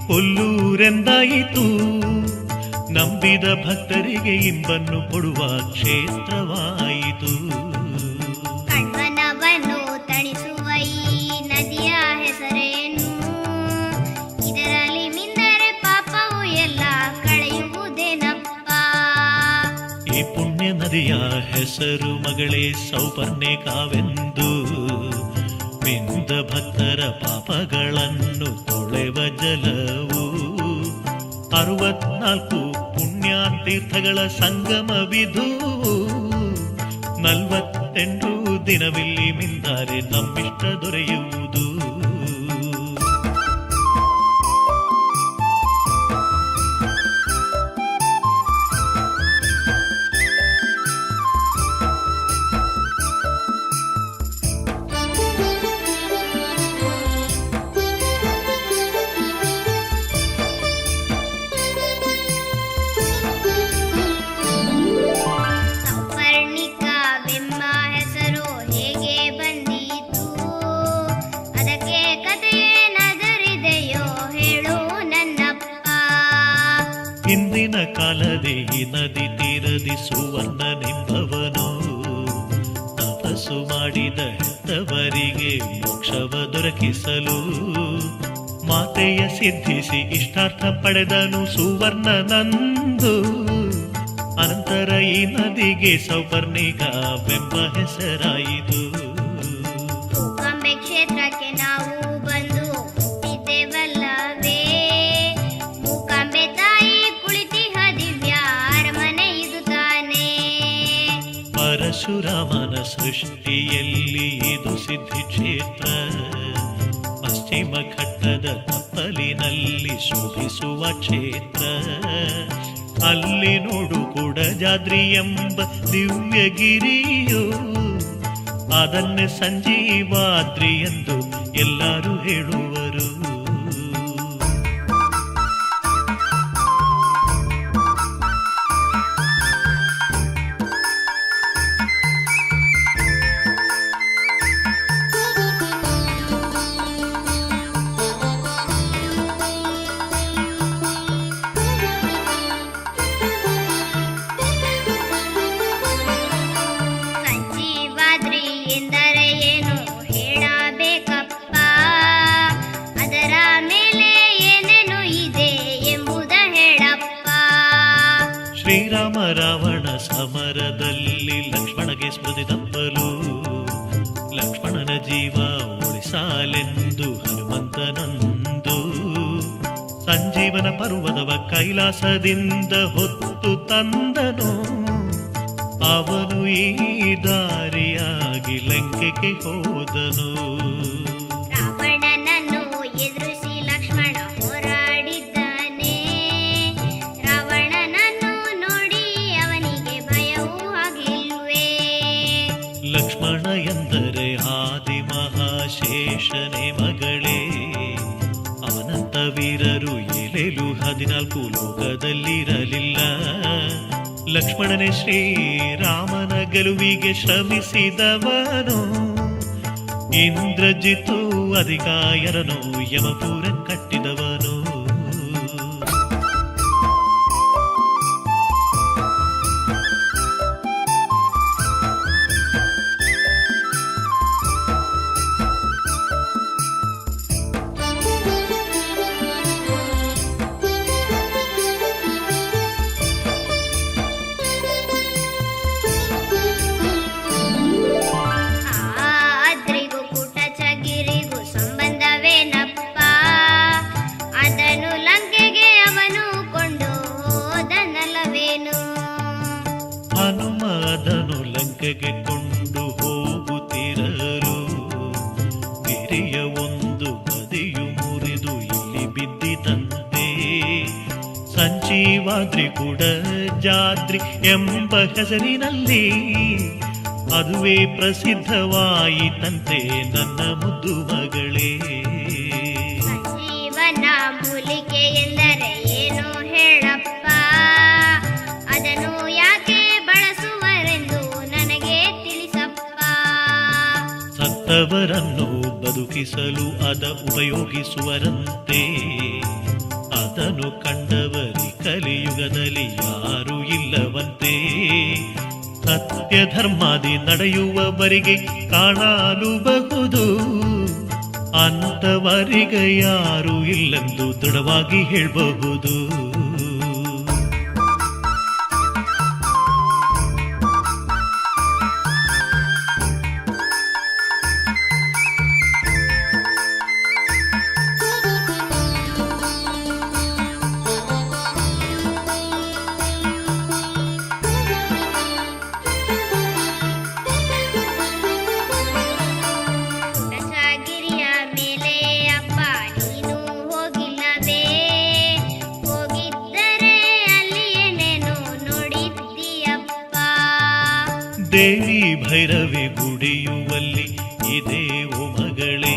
[SPEAKER 1] ಕೊಲ್ಲೂರೆಂದಾಯಿತು. ನಂಬಿದ ಭಕ್ತರಿಗೆ ಇಂಬನ್ನು ಕೊಡುವ ಕ್ಷೇತ್ರವಾಯಿತು.
[SPEAKER 2] ಕಣ್ಮನವನ್ನು ತಣಿಸುವ ಈ ನದಿಯ ಹೆಸರೇನು? ಇದರಲ್ಲಿ ಮಿಂದರೆ ಪಾಪವು ಎಲ್ಲ ಕಳೆಯುವುದೇನಪ್ಪ.
[SPEAKER 1] ಈ ಪುಣ್ಯ ನದಿಯ ಹೆಸರು ಮಗಳೇ ಸೌಪರ್ಣಿಕಾವೆಂದು. ಮಿಂದ ಭಕ್ತರ ಪಾಪಗಳನ್ನು ತೊಳೆವ ಜಲವು. 64 ಪುಣ್ಯ ತೀರ್ಥಗಳ ಸಂಗಮವಿದು. 48 ದಿನವಿಲ್ಲಿ ಮಿಂದರೆ ನಮ್ಮಿಷ್ಟ ದೊರೆಯುವುದು. ಹಿಂದಿನ ಕಾಲದೇ ಈ ನದಿ ತೀರದಿ ಸುವರ್ಣನೆಂಬವನು ತಪಸ್ಸು ಮಾಡಿದ ಹೆತ್ತವರಿಗೆ ಮೋಕ್ಷವ ದೊರಕಿಸಲು ಮಾತೆಯ ಸಿದ್ಧಿಸಿ ಇಷ್ಟಾರ್ಥ ಪಡೆದನು ಸುವರ್ಣನಂದು. ಅನಂತರ ಈ ನದಿಗೆ ಸೌಪರ್ಣಿಕವೆಂಬ ಹೆಸರಾಯಿತು.
[SPEAKER 2] ಮೂಕಾಂಬೆ ಕ್ಷೇತ್ರಕ್ಕೆ ನಾವು ಬಂದು ಹುಟ್ಟಿದ್ದೇವಲ್ಲವೇ, ಮೂಕಾಂಬೆ ತಾಯಿ ಕುಳಿತಿಹ ದಿವ್ಯ ಅರಮನೆ ಇದು ತಾನೇ.
[SPEAKER 1] ಪರಶುರಾಮನ ಸೃಷ್ಟಿಯಲ್ಲಿ ಇದು ಸಿದ್ಧಿ ಕ್ಷೇತ್ರ. ಪಶ್ಚಿಮ ಘಟ್ಟದ ತಪ್ಪಲಿನಲ್ಲಿ ಶೋಭಿಸುವ ಕ್ಷೇತ್ರ. ಅಲ್ಲಿ ನೋಡು ಕುಡಜಾದ್ರಿ ಎಂಬ ದಿವ್ಯಗಿರಿಯು. ಅದನ್ನೇ ಸಂಜೀವಾದ್ರಿ ಎಂದು ಎಲ್ಲರೂ ಹೇಳುವರು. ಶ್ರೀರಾಮ ರಾವಣ ಸಮರದಲ್ಲಿ ಲಕ್ಷ್ಮಣಗೆ ಸ್ಮೃತಿ ತಪ್ಪಲು ಲಕ್ಷ್ಮಣನ ಜೀವ ಉಳಿಸಾಲೆಂದು ಹನುಮಂತನಂದು ಸಂಜೀವನ ಪರ್ವತವ ಕೈಲಾಸದಿಂದ ಹೊತ್ತು ತಂದನು. ಅವನು ಈ ದಾರಿಯಾಗಿ ಲಂಕೆಗೆ ಹೋದನು.
[SPEAKER 2] ರಾವಣನನ್ನು ಎದುರಿಸಿ ಲಕ್ಷ್ಮಣ
[SPEAKER 1] ವೀರರು ಏಲೇಲು 14 ಲೋಕದಲ್ಲಿರಲಿಲ್ಲ. ಲಕ್ಷ್ಮಣನೇ ಶ್ರೀರಾಮನ ಗೆಲುವಿಗೆ ಶ್ರಮಿಸಿದವನು. ಇಂದ್ರಜಿತು ಅಧಿಕಾಯರನು ಯಮಪುರ ಕಟ್ಟಿದವನು.
[SPEAKER 2] ಆದ್ರಿಗೂ ಕುಟಚಗಿರಿಗೂ ಸಂಬಂಧವೇನಪ್ಪ? ಅದನ್ನು ಲಂಕೆಗೆ ಅವನು ಕೊಂಡು ಹೋದನಲ್ಲವೇನು?
[SPEAKER 1] ಹನುಮ ಅದನು ಲಂಕೆಗೆ ಕೊಂಡು ಹೋಗುತ್ತಿರಲು ಗಿರಿಯ ಒಂದು ಬದಿಯು ಮುರಿದು ಇಲ್ಲಿ ಬಿದ್ದಿತಂತೆ. ಸಂಜೀವಾದ್ರಿ ಕೂಡ ಜಾದ್ರಿ ಎಂಬ ಹೆಸರಿನಲ್ಲಿ ಅದುವೇ ಪ್ರಸಿದ್ಧವಾಯಿತಂತೆ ನನ್ನ ಮುದ್ದು ಮಗಳೇ.
[SPEAKER 2] ಜೀವನ ಮೂಲಿಕೆ ಎಂದರೆ ಏನು ಹೇಳಪ್ಪ? ಅದನ್ನು ಯಾಕೆ ಬಳಸುವರೆಂದು ನನಗೆ ತಿಳಿಸಪ್ಪ.
[SPEAKER 1] ಸತ್ತವರನ್ನು ಬದುಕಿಸಲು ಅದ ಉಪಯೋಗಿಸುವರಂತೆ. ಅದನ್ನು ಕಂಡವರಿ ಕಲಿಯುಗದಲ್ಲಿ ಯಾರೂ ಇಲ್ಲವಂತೆ. ಸತ್ಯ ಧರ್ಮಾದಿ ನಡೆಯುವವರಿಗೆ ಕಾಣಲುಬಹುದು, ಅಂತವರಿಗೆ ಯಾರೂ ಇಲ್ಲೆಂದು ದೃಢವಾಗಿ ಹೇಳಬಹುದು.
[SPEAKER 2] ಕುಟಚಗಿರಿಯ ಮೇಲೆ ಅಪ್ಪ ನೀನು ಹೋಗಿಲ್ಲವೇ? ಹೋಗಿದ್ದರೆ ಅಲ್ಲಿ ಏನೇನು ನೋಡಿದ್ದೀಯಪ್ಪ?
[SPEAKER 1] ದೇವಿ ಭೈರವಿ ಗುಡಿಯುವಲ್ಲಿ ಇದೆ ಓ ಮಗಳೇ.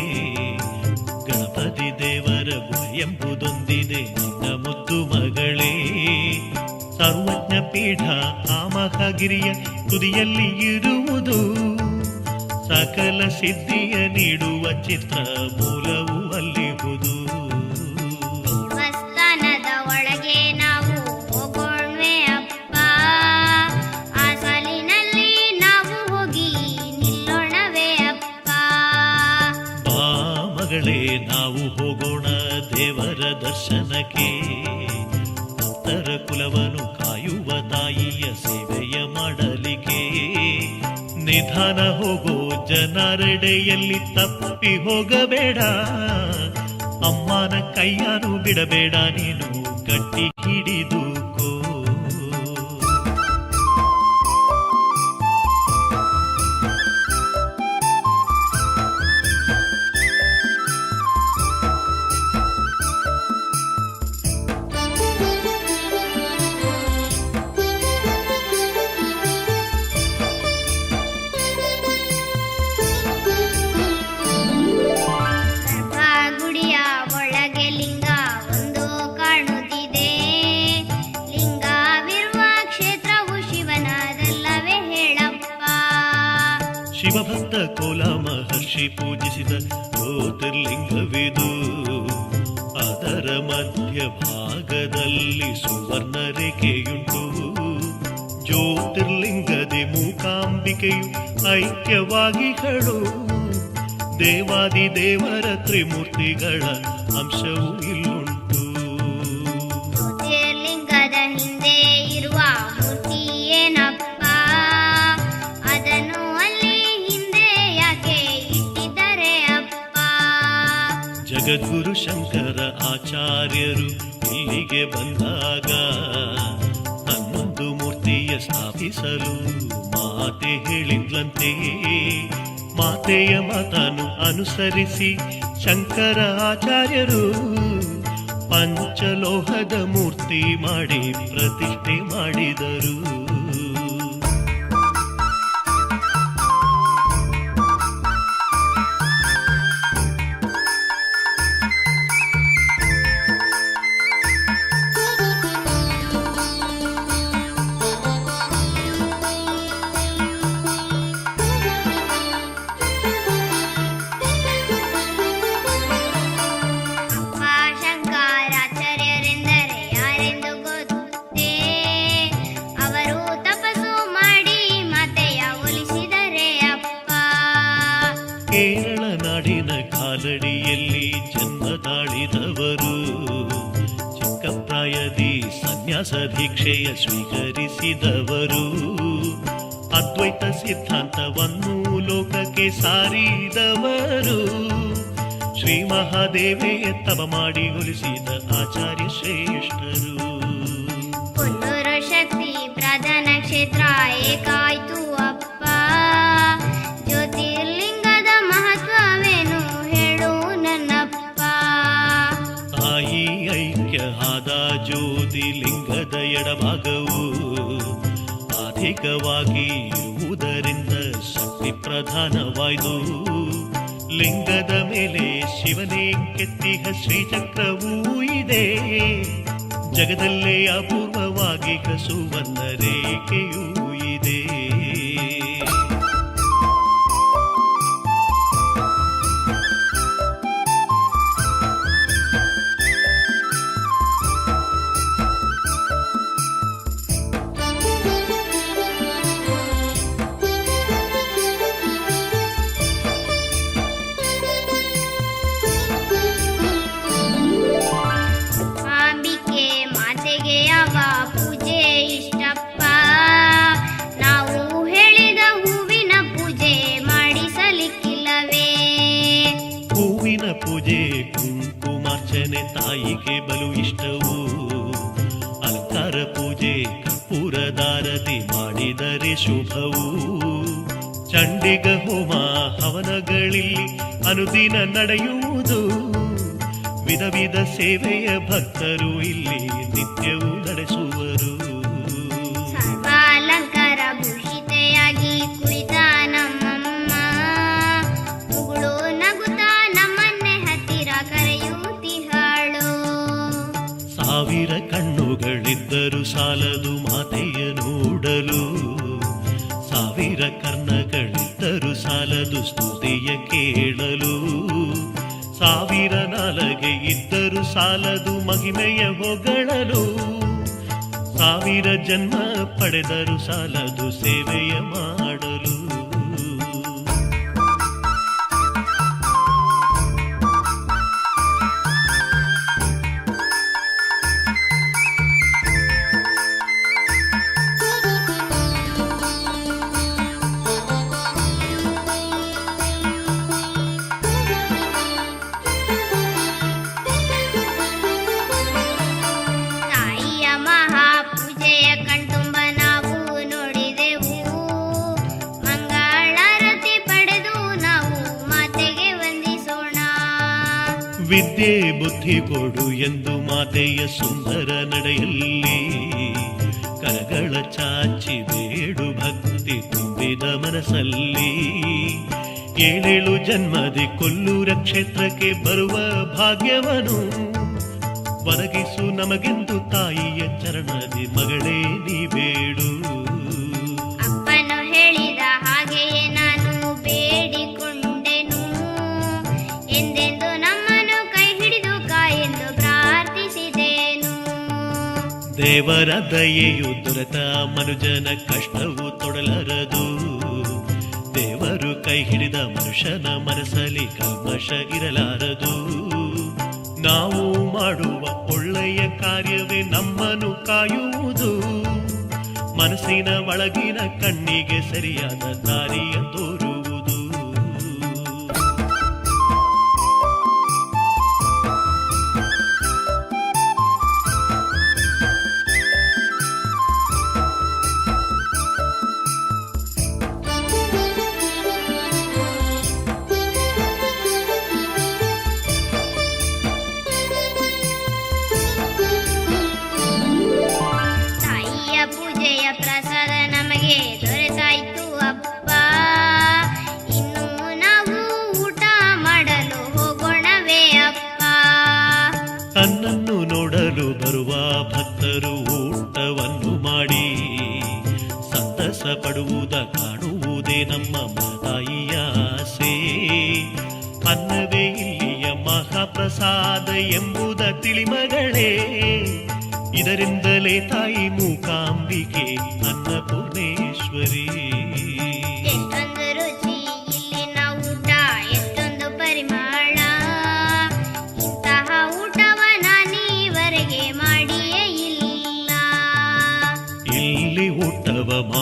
[SPEAKER 1] ಗಣಪತಿ ದೇವರ ಗುಡಿ ಎಂಬುದೊಂದಿದೆ ನಿನ್ನ ಮುದ್ದು ಮಗಳೇ. ಸರ್ವಜ್ಞ ಪೀಠ ಆ ಮಹಾಗಿರಿಯ ತುದಿಯಲ್ಲಿ ಇರುವುದು. ಸಕಲ ಸಿದ್ಧಿಯ ನೀಡುವ ಚಿತ್ರ ಮೂಲವು ಅಲ್ಲಿಹುದು.
[SPEAKER 2] ದೇವಸ್ಥಾನದ ಒಳಗೆ ನಾವು ಹೋಗೋಣ್ವೆ ಅಪ್ಪ? ಆ ಸಾಲಿನಲ್ಲಿ ನಾವು ಹೋಗಿ ನಿಲ್ಲೋಣವೇ ಅಪ್ಪ?
[SPEAKER 1] ಬಾ ಮಗಳೇ ನಾವು ಹೋಗೋಣ ದೇವರ ದರ್ಶನಕ್ಕೆ. ಭಕ್ತರ ಕುಲವನ್ನು ಕಾಯುವ ತಾಯಿಯ ಸೇವೆಯ ಮಾಡಲಿಕ್ಕೆ. ನಿಧಾನ ಹೋಗೋ ಜನರೆಡೆಯಲ್ಲಿ ತಪ್ಪಿ ಹೋಗಬೇಡ. ಅಮ್ಮನ ಕೈಯನ್ನು ಬಿಡಬೇಡ ನೀನು ಗಟ್ಟಿ ಹಿಡಿದುಕೋ.
[SPEAKER 2] ಗರ್ಭಗುಡಿಯ ಒಳಗೆ ಲಿಂಗ ಒಂದು ಕಾಣುತ್ತಿದೆ. ಲಿಂಗವಿರುವ ಕ್ಷೇತ್ರವು ಶಿವನದಲ್ಲವೇ ಹೇಳಪ್ಪ?
[SPEAKER 1] ಶಿವಭಕ್ತ ಕೋಲ ಮಹರ್ಷಿ ಪೂಜಿಸಿದ ಜ್ಯೋತಿರ್ಲಿಂಗವಿದು. ಅದರ ಮಧ್ಯ ಭಾಗದಲ್ಲಿ ಸುವರ್ಣ ರೇಖೆಯುಂಟು. ಜ್ಯೋತಿರ್ಲಿಂಗದಿ ಮೂಕಾಂಬಿಕೆಯು ಐಕ್ಯವಾಗಿಗಳು. ದೇವಾದಿ ದೇವರ ತ್ರಿಮೂರ್ತಿಗಳ ಅಂಶವು ಇಲ್ಲುಂಟು.
[SPEAKER 2] ಜ್ಯೋತಿರ್ಲಿಂಗದ ಹಿಂದೆ ಇರುವ ಮೂರ್ತಿ ಏನಪ್ಪ? ಅದನ್ನು ಅಲ್ಲಿ ಹಿಂದೆ ಯಾಕೆ ಇಟ್ಟಿದ್ದಾರೆ ಅಪ್ಪ?
[SPEAKER 1] ಜಗದ್ಗುರು ಶಂಕರ ಆಚಾರ್ಯರು ಇಲ್ಲಿಗೆ ಬಂದಾಗ 11 ಮೂರ್ತಿಯ ಸ್ಥಾಪಿಸಲು ಮಾತೆ ಹೇಳಿದ್ಲಂತೆ. ಮಾತೆಯ ಮಾತನ್ನು ಅನುಸರಿಸಿ ಶಂಕರ ಆಚಾರ್ಯರು ಪಂಚಲೋಹದ ಮೂರ್ತಿ ಮಾಡಿ ಪ್ರತಿಷ್ಠೆ ಮಾಡಿದರು. ತಾಳಿದವರು. ಚಿಕ್ಕ ಪ್ರಾಯದಿ ಸನ್ಯಾಸ ದೀಕ್ಷೆಯ ಸ್ವೀಕರಿಸಿದವರು. ಅದ್ವೈತ ಸಿದ್ಧಾಂತವನ್ನು ಲೋಕಕ್ಕೆ ಸಾರಿದವರು. ಶ್ರೀ ಮಹಾದೇವೆಯ ತಪ ಮಾಡಿ ಒಲಿಸಿದ ಆಚಾರ್ಯ ಶ್ರೇಷ್ಠರು.
[SPEAKER 2] ಕೊಲ್ಲೂರು ಶಕ್ತಿ ಪ್ರಧಾನ ಕ್ಷೇತ್ರ ಏಕಾಯ್ತು ಅಪ್ಪ. ಜ್ಯೋತಿರ್ಲಿಂಗದ ಮಹತ್ವವೇನು ಹೇಳು ನನ್ನಪ್ಪ.
[SPEAKER 1] ತಾಯಿ ಐಕ್ಯ ಆದ ಜ್ಯೋತಿರ್ಲಿಂಗದ ಎಡಭಾಗವು ಅಧಿಕವಾಗಿ ಇರುವುದರಿಂದ ಶಕ್ತಿ ಪ್ರಧಾನವಾಯ್ದು. ಲಿಂಗದ ಮೇಲೆ ಶಿವನೇ ಕೆತ್ತಿಹ ಶ್ರೀಚಕ್ರವೂ ಇದೆ. ಜಗದಲ್ಲೇ ಅಪೂರ್ವವಾಗಿ ಸುವರ್ಣ ರೇಖೆಯೂ ಇದೆ.
[SPEAKER 2] ಅಂಬಿಕೆ ಮಾತೆಗೆ ಯಾವ ಪೂಜೆ ಇಷ್ಟಪ್ಪ. ನಾವು ಹೇಳಿದ ಹೂವಿನ ಪೂಜೆ ಮಾಡಿಸಲಿಕ್ಕಿಲ್ಲವೇ.
[SPEAKER 1] ಹೂವಿನ ಪೂಜೆ ಕುಂಕುಮಾರ್ಚನೆ ತಾಯಿಗೆ ಬಲು ಇಷ್ಟವು. ಅಲಂಕಾರ ಪೂಜೆ ಕರ್ಪೂರದಾರತಿ ಮಾಡಿದರೆ ಶುಭವು. ಚಂಡಿಗ ಹೋಮ ಹವನಗಳಲ್ಲಿ ಅನುದಿನ ನಡೆಯುವುದು. ವಿಧ ವಿಧ ಸೇವೆಯ ಭಕ್ತರು ಇಲ್ಲಿ ನಿತ್ಯವೂ ನಡೆಸುವರು.
[SPEAKER 2] ಸರ್ವಾಲಂಕಾರ ಭೂಷಿತೆಯಾಗಿ ಕುಳಿತ ನಮ್ಮಮ್ಮ ಮುಗುಳು ನಗುತ್ತಾ ನಮ್ಮನ್ನೇ ಹತ್ತಿರ ಕರೆಯುತ್ತಿಹಳು.
[SPEAKER 1] ಸಾವಿರ ಕಣ್ಣುಗಳಿದ್ದರೂ ಸಾಲದು ಮಾತೆಯ ನೋಡಲು. ಸಾವಿರ ಕರ್ಣಗಳಿದ್ದರೂ ಸಾಲದು ಸ್ತುತಿಯ ಕೇಳಲು. ಸಾವಿರ ನಾಲಗೆ ಇದ್ದರೂ ಸಾಲದು ಮಹಿಮೆಯ ಹೊಗಳಲು. ಸಾವಿರ ಜನ್ಮ ಪಡೆದರೂ ಸಾಲದು ಸೇವೆಯ ಮಾಡಲು.
[SPEAKER 2] ತಾಯಿಯ ಮಹಾಪೂಜೆಯ ಕಣ್ತುಂಬ ನಾವು ನೋಡಿದೆವು. ಮಂಗಳಾರತಿ ಪಡೆದು ನಾವು ಮಾತೆಗೆ ವಂದಿಸೋಣ.
[SPEAKER 1] ವಿದ್ಯೆ ಬುದ್ಧಿ ಕೊಡು ಎಂದು ಮಾತೆಯ ಸುಂದರ ನಡೆಯಲ್ಲಿ ಕರಗಳ ಚಾಚಿ ಬೇಡು ಭಕ್ತಿ ತುಂಬಿದ ಮನಸ್ಸಲ್ಲಿ. ಏಳೇಳು ಜನ್ಮದಿ ಕೊಲ್ಲೂರ ಕ್ಷೇತ್ರಕ್ಕೆ ಬರುವ ಭಾಗ್ಯವನು ಒದಗಿಸು ನಮಗೆಂದು ತಾಯಿಯ ಚರಣದಿ ಮಗಳೇ ನೀ ಬೇಡು.
[SPEAKER 2] ಅಪ್ಪನು ಹೇಳಿದ ಹಾಗೆಯೇ ನಾನು ಬೇಡಿಕೊಂಡೆನು. ಎಂದೆಂದು ನಮ್ಮನ್ನು ಕೈ ಹಿಡಿದು ಕಾಯೆಂದು ಪ್ರಾರ್ಥಿಸಿದೆನು.
[SPEAKER 1] ದೇವರ ದಯೆಯು ದೊರೆತ ಮನುಜನ ಕಷ್ಟವು ತೊಡಲರದು. ದೇವರು ಕೈ ಹಿಡಿದ ಮನುಷ್ಯನ ಮನಸ್ಸಲ್ಲಿ ಕಲ್ಮಶ ಇರಲಾರದು. ನಾವು ಮಾಡುವ ಒಳ್ಳೆಯ ಕಾರ್ಯವೇ ನಮ್ಮನ್ನು ಕಾಯುವುದು. ಮನಸ್ಸಿನ ಒಳಗಿನ ಕಣ್ಣಿಗೆ ಸರಿಯಾದ ದಾರಿಯ ತೋರುವುದು.
[SPEAKER 2] ತಾಯಿಯ ಪೂಜೆಯ ಪ್ರಸಾದ ನಮಗೆ ದೊರೆತಾಯ್ತು ಅಪ್ಪ. ಇನ್ನು ನಾವು ಊಟ ಮಾಡಲು ಹೋಗೋಣವೇ ಅಪ್ಪ.
[SPEAKER 1] ತನ್ನನ್ನು ನೋಡಲು ಬರುವ ಭಕ್ತರು ಊಟವನ್ನು ಮಾಡಿ ಸಂತಸ ಪಡುವುದ ಕಾಣುವುದೇ ನಮ್ಮ ತಾಯಿಯ ಆಸೆ. ಅನ್ನವೇ ಇಲ್ಲಿಯ ಮಹಾಪ್ರಸಾದ ಎಂಬುದ ತಿಳಿಮಗಳೇ. ಇದರಿಂದಲೇ ತಾಯಿ ಮೂಕಾಂಬಿಕೆ ಅನ್ನಪೂರ್ಣೇಶ್ವರಿ.
[SPEAKER 2] ಎಷ್ಟೊಂದು ರುಚಿ ಇಲ್ಲಿನ ಊಟ, ಎಷ್ಟೊಂದು ಪರಿಮಳ. ಇಂತಹ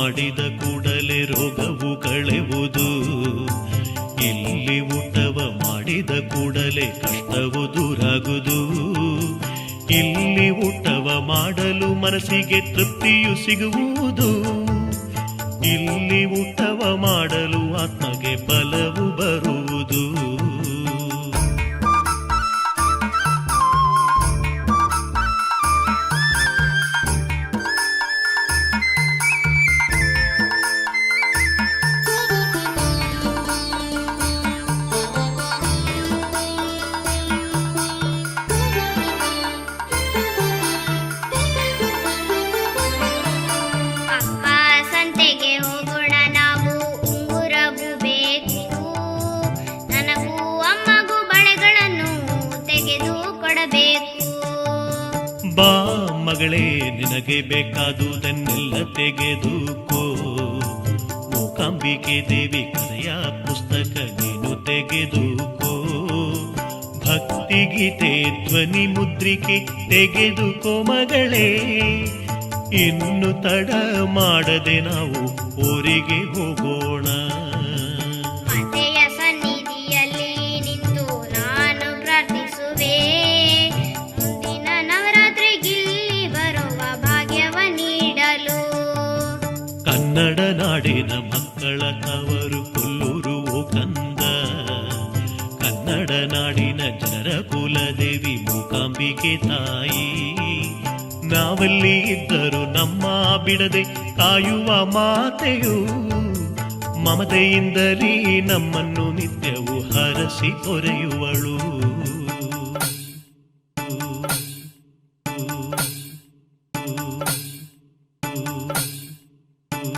[SPEAKER 1] ಮಾಡಿದ ಕೂಡಲೇ ರೋಗವು ಕಳೆವುದು. ಇಲ್ಲಿ ಊಟವ ಮಾಡಿದ ಕೂಡಲೇ ಕಷ್ಟವು ದೂರಾಗುವುದು. ಇಲ್ಲಿ ಊಟವ ಮಾಡಲು ಮನಸ್ಸಿಗೆ ತೃಪ್ತಿಯು ಸಿಗುವುದು. ಇಲ್ಲಿ ಊಟವ ಮಾಡಲು ಆತ್ಮಗೆ ಬಲವು ಬರುವುದು.
[SPEAKER 2] ಅಪ್ಪ ಸಂತೆಗೆ ಹೋಗೋಣ ನಾವು, ಉಂಗುರವು ಬೇಕು. ನನಗೂ ಅಮ್ಮಗೂ ಬಳೆಗಳನ್ನು ತೆಗೆದು ಕೊಡಬೇಕು.
[SPEAKER 1] ಬಾ ಮಗಳೇ, ನಿನಗೆ ಬೇಕಾದುದನ್ನೆಲ್ಲ ತೆಗೆದುಕೋ. ಮೂಕಾಂಬಿಕೆ ದೇವಿ ಕಥೆಯ ಪುಸ್ತಕ ನೀನು ತೆಗೆದುಕೋ. ಭಕ್ತಿಗೀತೆ ಧ್ವನಿ ಮುದ್ರಿಕೆ ತೆಗೆದುಕೋ ಮಗಳೇ. ಇನ್ನು ತಡ ಮಾಡದೆ ನಾವು ಊರಿಗೆ ಹೋಗೋಣ.
[SPEAKER 2] ಮಾತೆಯ ಸನ್ನಿಧಿಯಲ್ಲಿ ನಿಂತು ನಾನು ಪ್ರಾರ್ಥಿಸುವೆ. ಮುಂದಿನ ನವರಾತ್ರಿಗಿಲ್ಲಿ ಬರುವ ಭಾಗ್ಯವ ನೀಡಲು.
[SPEAKER 1] ಕನ್ನಡ ನಾಡಿನ ಮಕ್ಕಳ ತವರು ಕೊಲ್ಲೂರು ಓ ಕಂದ. ಕನ್ನಡ ನಾಡಿನ ಜನರ ಕುಲದೇವಿ ಮೂಕಾಂಬಿಕೆ ತಾಯಿ. ನಾವಲ್ಲಿ ಇದ್ದರೂ ನಮ್ಮ ಬಿಡದೆ ಕಾಯುವ ಮಾತೆಯು. ಮಮತೆಯಿಂದಲೇ ನಮ್ಮನ್ನು ನಿತ್ಯವೂ ಹರಸಿ ತೊರೆಯುವಳು.